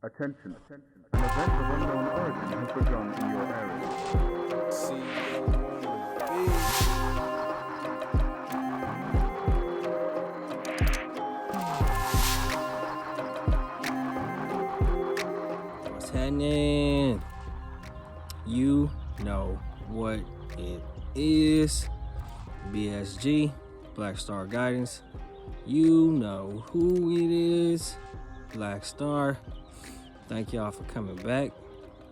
Attention. An event of unknown origin has begun in your area. See you wanna be. What's happening? You know what it is. BSG, Black Star Guidance. You know who it is. Black Star. Thank y'all for coming back.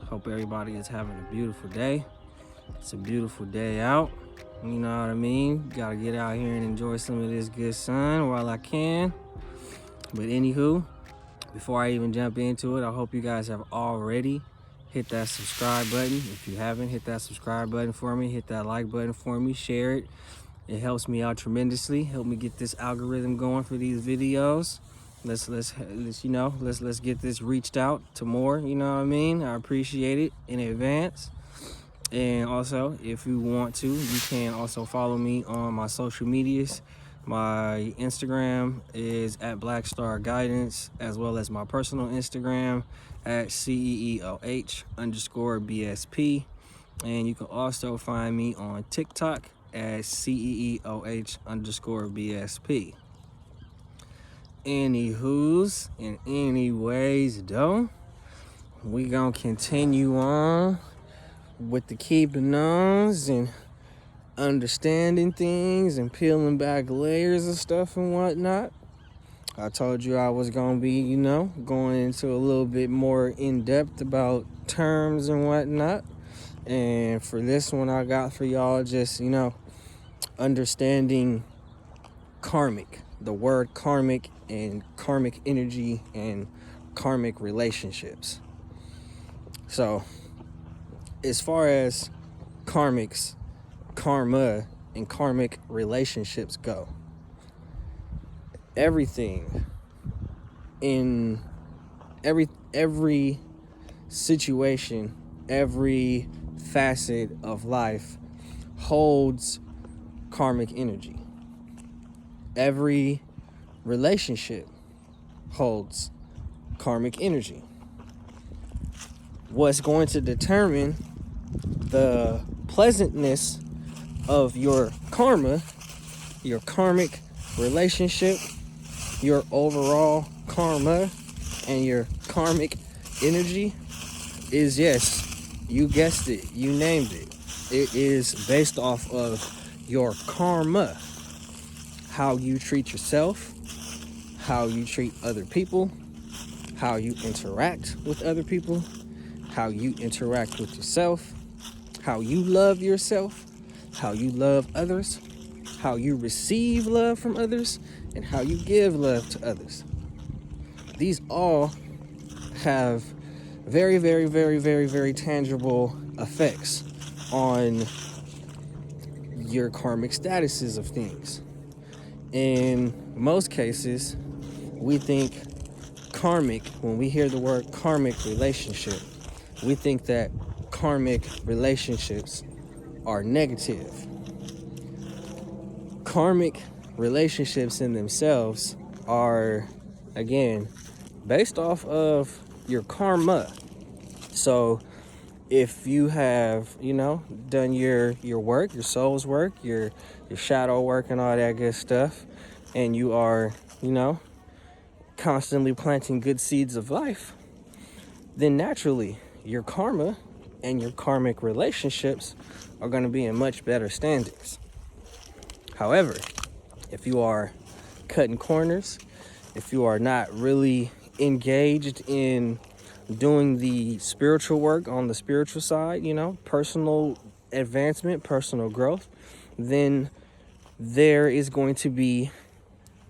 Hope everybody is having a beautiful day. It's a beautiful day out. You know what I mean? Gotta get out here and enjoy some of this good sun while I can. But anywho, before I even jump into it, I hope you guys have already hit that subscribe button. If you haven't, hit that subscribe button for me. Hit that like button for me. Share it. It helps me out tremendously. Help me get this algorithm going for these videos. Let's get this reached out to more, you know what I mean? I appreciate it in advance. And also, if you want to, you can also follow me on my social medias. My Instagram is at Black Star Guidance, as well as my personal Instagram at CEEOH_BSP. And you can also find me on TikTok at CEEOH_BSP. Anywho's and anyways, though, we gonna continue on with the keeping ons and understanding things and peeling back layers of stuff and whatnot. I told you I was gonna be, going into a little bit more in depth about terms and whatnot. And for this one, I got for y'all just, understanding karmic, the word karmic and karmic energy and karmic relationships. So, as far as karmics, karma, and karmic relationships go, everything in every situation, every facet of life holds karmic energy. Every relationship holds karmic energy. What's going to determine the pleasantness of your karma, your karmic relationship, your overall karma, and your karmic energy is, yes, you guessed it, you named it. It is based off of your karma. How you treat yourself, how you treat other people, how you interact with other people, how you interact with yourself, how you love yourself, how you love others, how you receive love from others, and how you give love to others. These all have very, very, very, very, very tangible effects on your karmic statuses of things. In most cases, we think karmic, when we hear the word karmic relationship, we think that karmic relationships are negative. Karmic relationships in themselves are, again, based off of your karma. So if you have, done your work, your soul's work, your shadow work and all that good stuff, and you are, constantly planting good seeds of life, then naturally your karma and your karmic relationships are going to be in much better standings. However, if you are cutting corners, if you are not really engaged in doing the spiritual work on the spiritual side, personal advancement, personal growth, then there is going to be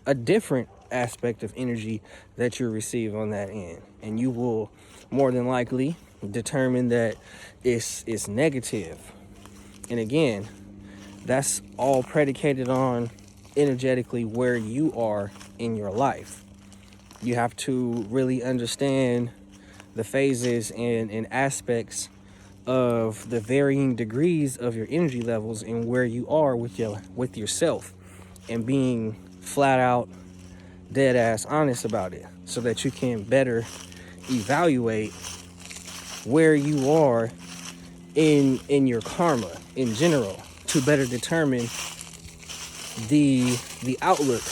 a different aspect of energy that you receive on that end. And you will more than likely determine that it's negative. And again, that's all predicated on energetically where you are in your life. You have to really understand the phases and aspects of the varying degrees of your energy levels and where you are with yourself, and being flat out dead ass honest about it, so that you can better evaluate where you are in your karma in general to better determine the outlook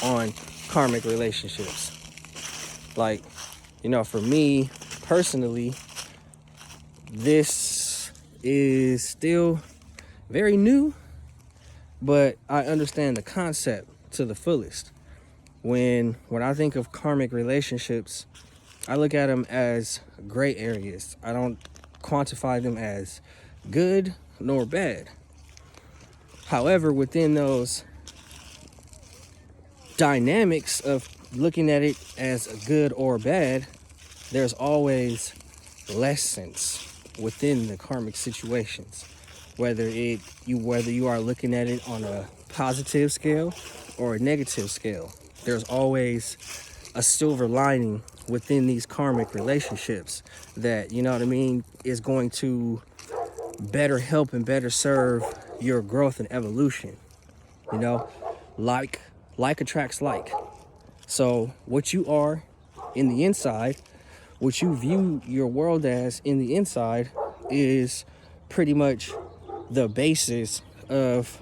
on karmic relationships. Like, you know, for me personally, this is still very new, but I understand the concept to the fullest. When I think of karmic relationships, I look at them as gray areas. I don't quantify them as good nor bad. However, within those dynamics of looking at it as good or bad, there's always lessons within the karmic situations. Whether you are looking at it on a positive scale or a negative scale, there's always a silver lining within these karmic relationships that, you know what I mean, is going to better help and better serve your growth and evolution. You know, like attracts like. So what you are in the inside, what you view your world as in the inside, is pretty much the basis of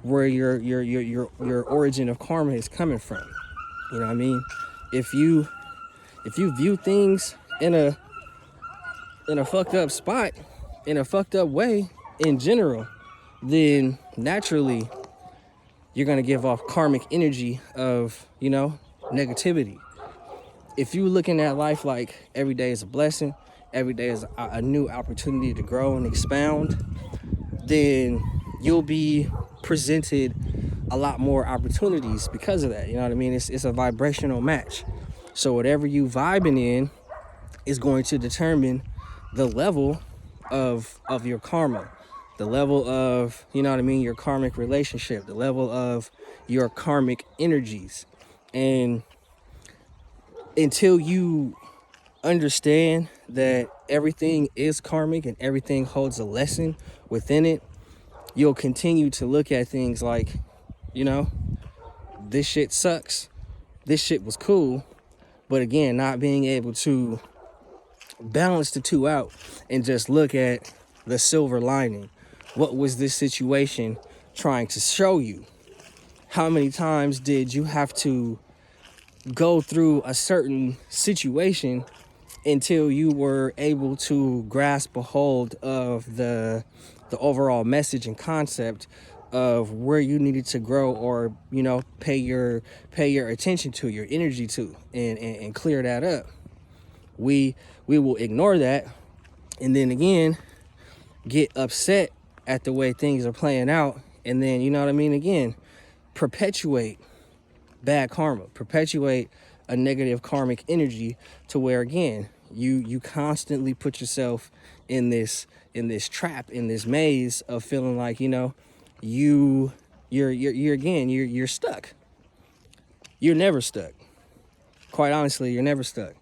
where your origin of karma is coming from. You know what I mean? If you view things in a fucked up spot, in a fucked up way in general, then naturally you're gonna give off karmic energy of, you know, negativity. If you're looking at life like every day is a blessing, every day is a new opportunity to grow and expound, then you'll be presented a lot more opportunities because of that. You know what I mean? It's a vibrational match. So whatever you vibing in is going to determine the level of your karma, the level of, you know what I mean, your karmic relationship, the level of your karmic energies. And until you understand that everything is karmic and everything holds a lesson within it, you'll continue to look at things like, you know, this shit sucks, this shit was cool, but again, not being able to balance the two out and just look at the silver lining. What was this situation trying to show you? How many times did you have to go through a certain situation until you were able to grasp a hold of the overall message and concept of where you needed to grow, or, you know, pay your attention to, your energy to, and clear that up? We will ignore that, and then again get upset at the way things are playing out, and then, you know what I mean, again perpetuate bad karma, perpetuate a negative karmic energy, to where again you constantly put yourself in this trap, in this maze of feeling like, you know, you're stuck. You're never stuck. Quite honestly, you're never stuck.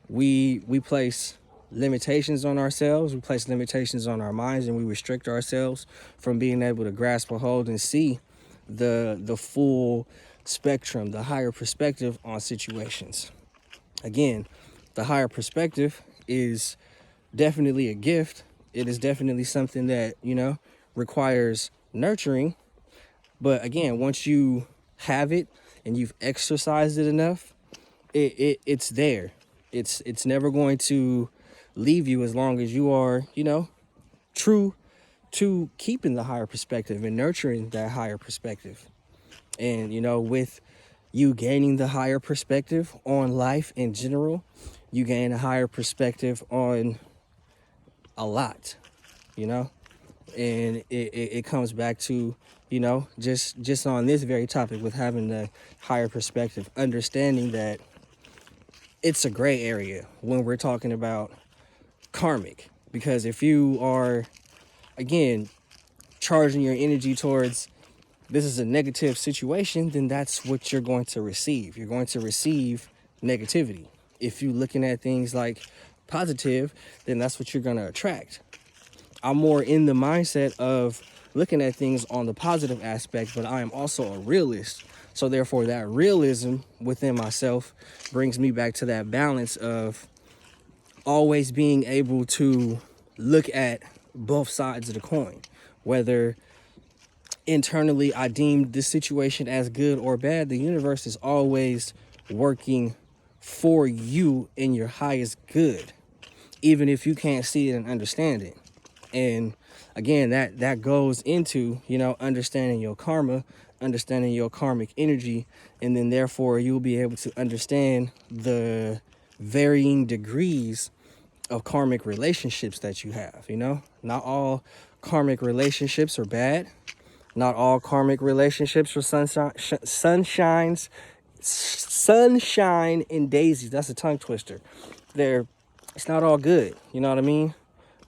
We place limitations on ourselves, we place limitations on our minds, and we restrict ourselves from being able to grasp a hold and see the full spectrum, the higher perspective on situations. Again, the higher perspective is definitely a gift. It is definitely something that, you know, requires nurturing. But again, once you have it and you've exercised it enough, it's there. It's never going to leave you, as long as you are, you know, true to keeping the higher perspective and nurturing that higher perspective. And, you know, with you gaining the higher perspective on life in general, you gain a higher perspective on a lot, you know. And it comes back to, you know, just on this very topic, with having the higher perspective, understanding that it's a gray area when we're talking about karmic. Because if you are, again, charging your energy towards this is a negative situation, then that's what you're going to receive. You're going to receive negativity. If you're looking at things like positive, then that's what you're going to attract. I'm more in the mindset of looking at things on the positive aspect, but I am also a realist. So therefore, that realism within myself brings me back to that balance of always being able to look at both sides of the coin, whether internally I deem this situation as good or bad. The universe is always working for you in your highest good, even if you can't see it and understand it. And again, that goes into, you know, understanding your karma, understanding your karmic energy, and then therefore you'll be able to understand the varying degrees of karmic relationships that you have. You know, not all karmic relationships are bad. Not all karmic relationships are sunshine and daisies. That's a tongue twister. It's not all good. You know what I mean?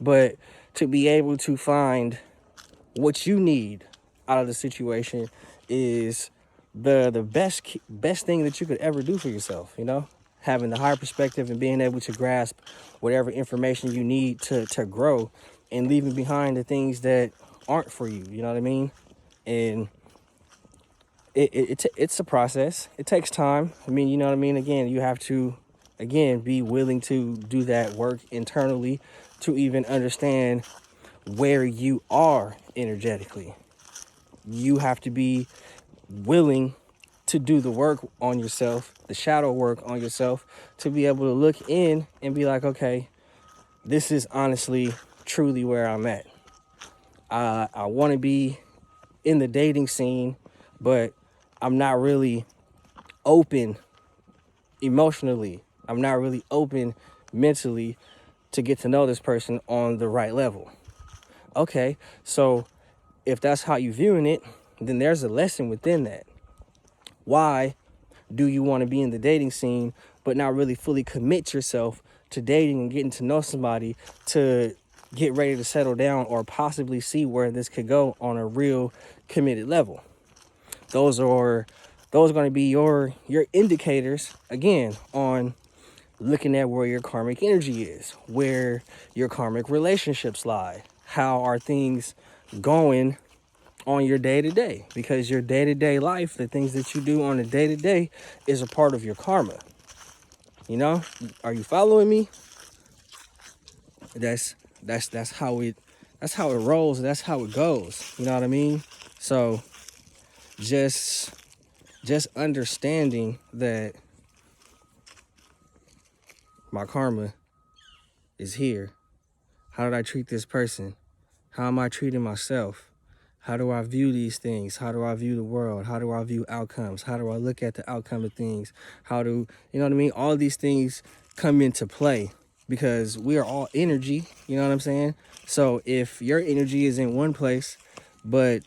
But to be able to find what you need out of the situation is the best thing that you could ever do for yourself. You know, having the higher perspective and being able to grasp whatever information you need to grow, and leaving behind the things that aren't for you. You know what I mean? And it's a process. It takes time. I mean, you know what I mean? Again, you have to, again, be willing to do that work internally to even understand where you are energetically. You have to be willing to do the work on yourself, the shadow work on yourself, to be able to look in and be like, okay, this is honestly, truly where I'm at. I want to be in the dating scene, but I'm not really open emotionally. I'm not really open mentally to get to know this person on the right level. Okay, so if that's how you're viewing it, then there's a lesson within that. Why do you want to be in the dating scene but not really fully commit yourself to dating and getting to know somebody to get ready to settle down or possibly see where this could go on a real committed level? Those are going to be your indicators, again, on looking at where your karmic energy is, where your karmic relationships lie. How are things going on your day-to-day? Because your day-to-day life, the things that you do on a day-to-day, is a part of your karma. You know? Are you following me? That's how it rolls. That's how it goes. You know what I mean? So just understanding that my karma is here. How did I treat this person? How am I treating myself? How do I view these things? How do I view the world? How do I view outcomes? How do I look at the outcome of things? You know what I mean? All these things come into play because we are all energy. You know what I'm saying? So if your energy is in one place, but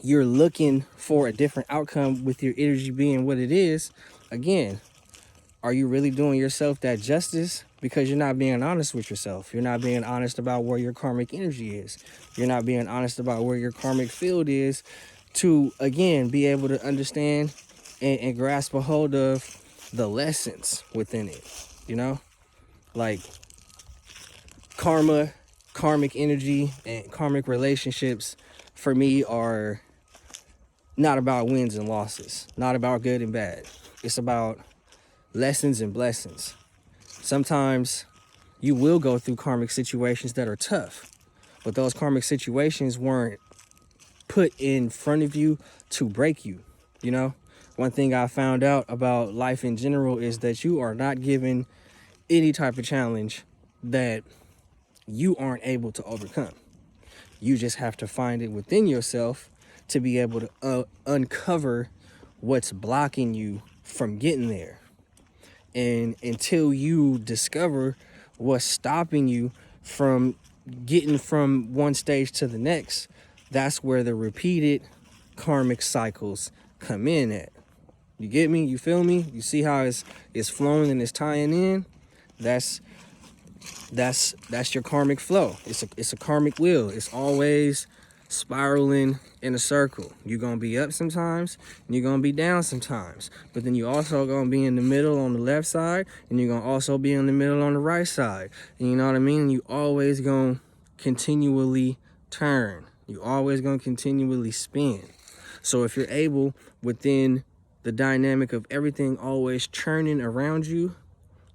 you're looking for a different outcome with your energy being what it is, again, are you really doing yourself that justice? Because you're not being honest with yourself. You're not being honest about where your karmic energy is. You're not being honest about where your karmic field is to, again, be able to understand and grasp a hold of the lessons within it. You know? Like karma, karmic energy, and karmic relationships for me are not about wins and losses. Not about good and bad. It's about lessons and blessings. Sometimes you will go through karmic situations that are tough, but those karmic situations weren't put in front of you to break you. You know, one thing I found out about life in general is that you are not given any type of challenge that you aren't able to overcome. You just have to find it within yourself to be able to uncover what's blocking you from getting there. And until you discover what's stopping you from getting from one stage to the next, that's where the repeated karmic cycles come in at. You get me? You feel me? You see how it's flowing and it's tying in? That's your karmic flow. It's a karmic wheel. It's always spiraling in a circle. You're gonna be up sometimes and you're gonna be down sometimes, but then you also gonna be in the middle on the left side, and you're gonna also be in the middle on the right side. And you know what I mean? You always gonna continually turn. You always gonna continually spin. So if you're able within the dynamic of everything always churning around you,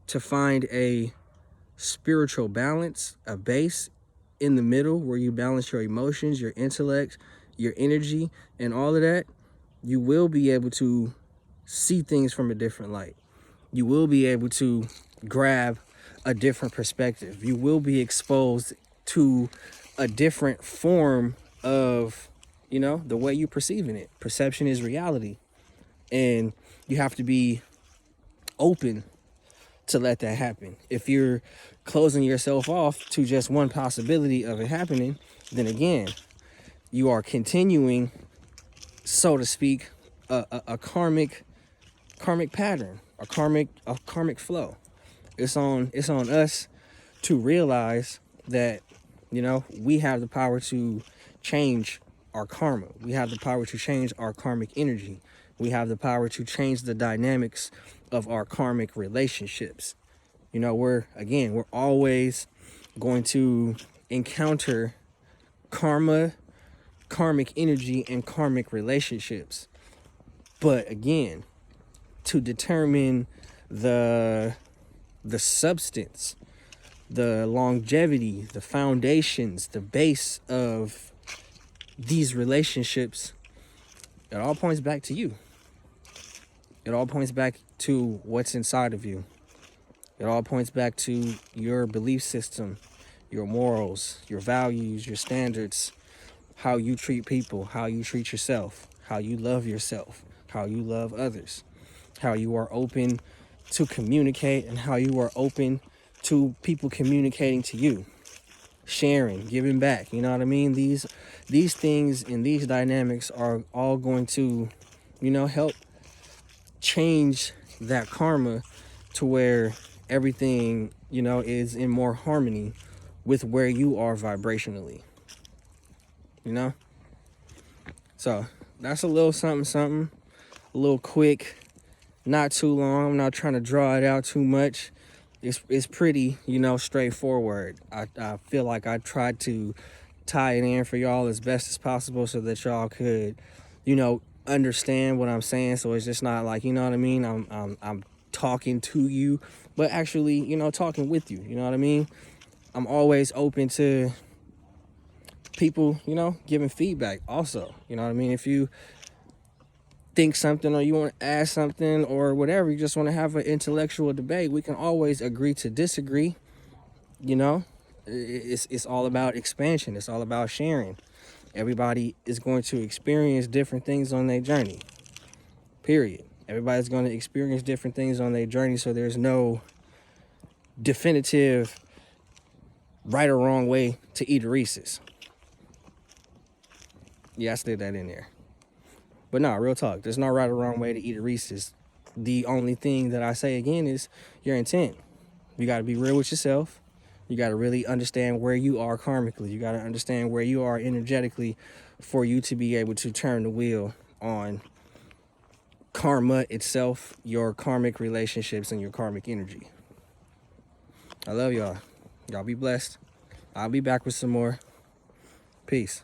to find a spiritual balance, a base in the middle where you balance your emotions, your intellect, your energy, and all of that, you will be able to see things from a different light. You will be able to grab a different perspective. You will be exposed to a different form of, the way you're perceiving it. Perception is reality. And you have to be open to let that happen. If you're closing yourself off to just one possibility of it happening, then again, you are continuing, so to speak, a karmic pattern, a karmic flow. It's on us to realize that, we have the power to change our karma. We have the power to change our karmic energy. We have the power to change the dynamics of our karmic relationships. We're always going to encounter karmic energy and karmic relationships. But again, to determine the substance, the longevity, the foundations, the base of these relationships, it all points back to you. It all points back to what's inside of you. It all points back to your belief system, your morals, your values, your standards, how you treat people, how you treat yourself, how you love yourself, how you love others, how you are open to communicate, and how you are open to people communicating to you, sharing, giving back. You know what I mean? These things and these dynamics are all going to, help change that karma to where everything, is in more harmony with where you are vibrationally. So that's a little something, a little quick, not too long. I'm not trying to draw it out too much. It's pretty, straightforward. I feel like I tried to tie it in for y'all as best as possible so that y'all could, understand what I'm saying. So it's just not like, what I mean? I'm talking to you, but actually, talking with you. You know what I mean? I'm always open to people, giving feedback also. You know what I mean? If you think something or you want to ask something or whatever, you just want to have an intellectual debate, we can always agree to disagree. It's all about expansion. It's all about sharing. Everybody is going to experience different things on their journey, period. Everybody's going to experience different things on their journey, so there's no definitive right or wrong way to eat a Reese's. Yeah, I slid that in there. But no, real talk. There's no right or wrong way to eat a Reese's. The only thing that I say again is your intent. You got to be real with yourself. You got to really understand where you are karmically. You got to understand where you are energetically for you to be able to turn the wheel on karma itself, your karmic relationships, and your karmic energy. I love y'all. Y'all be blessed. I'll be back with some more. Peace.